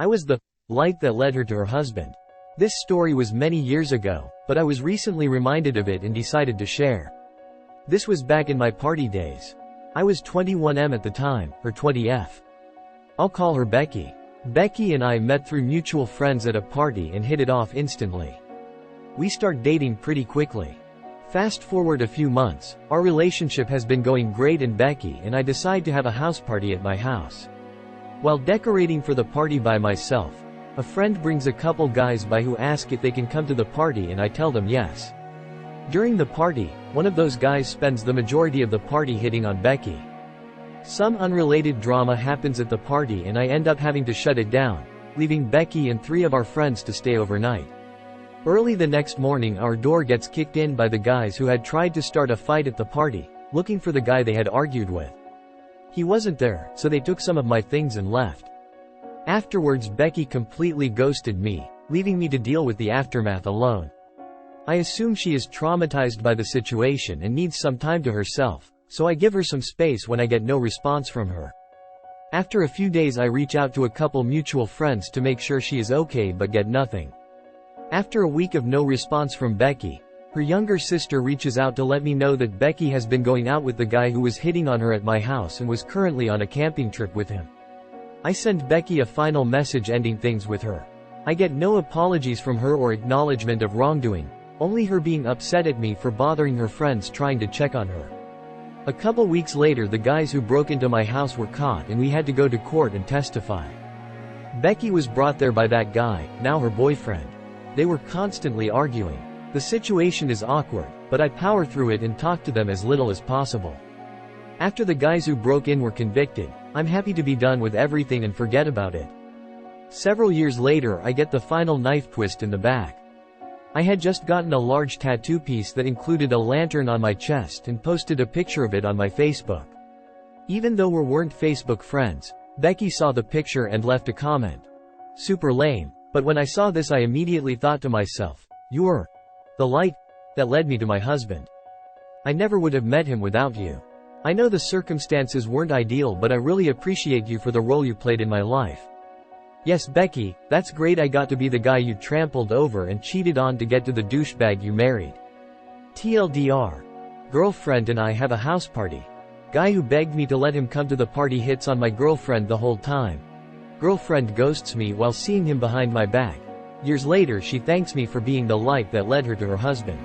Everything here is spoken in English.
I was the light that led her to her husband. This story was many years ago, but I was recently reminded of it and decided to share. This was back in my party days. I was 21M at the time, or 20F. I'll call her Becky. Becky and I met through mutual friends at a party and hit it off instantly. We start dating pretty quickly. Fast forward a few months, our relationship has been going great and Becky and I decide to have a house party at my house. While decorating for the party by myself, a friend brings a couple guys by who ask if they can come to the party and I tell them yes. During the party, one of those guys spends the majority of the party hitting on Becky. Some unrelated drama happens at the party and I end up having to shut it down, leaving Becky and 3 of our friends to stay overnight. Early the next morning our door gets kicked in by the guys who had tried to start a fight at the party, looking for the guy they had argued with. He wasn't there, so they took some of my things and left. Afterwards Becky completely ghosted me, leaving me to deal with the aftermath alone. I assume she is traumatized by the situation and needs some time to herself, so I give her some space when I get no response from her. After a few days I reach out to a couple mutual friends to make sure she is okay but get nothing. After a week of no response from Becky, her younger sister reaches out to let me know that Becky has been going out with the guy who was hitting on her at my house and was currently on a camping trip with him. I send Becky a final message ending things with her. I get no apologies from her or acknowledgement of wrongdoing, only her being upset at me for bothering her friends trying to check on her. A couple weeks later the guys who broke into my house were caught and we had to go to court and testify. Becky was brought there by that guy, now her boyfriend. They were constantly arguing. The situation is awkward, but I power through it and talk to them as little as possible. After the guys who broke in were convicted, I'm happy to be done with everything and forget about it. Several years later I get the final knife twist in the back. I had just gotten a large tattoo piece that included a lantern on my chest and posted a picture of it on my Facebook. Even though we weren't Facebook friends, Becky saw the picture and left a comment. Super lame. But when I saw this I immediately thought to myself, you're the light that led me to my husband. I never would have met him without you. I know the circumstances weren't ideal but I really appreciate you for the role you played in my life. Yes Becky, that's great I got to be the guy you trampled over and cheated on to get to the douchebag you married. TLDR. Girlfriend and I have a house party. Guy who begged me to let him come to the party hits on my girlfriend the whole time. Girlfriend ghosts me while seeing him behind my back. Years later she thanks me for being the light that led her to her husband.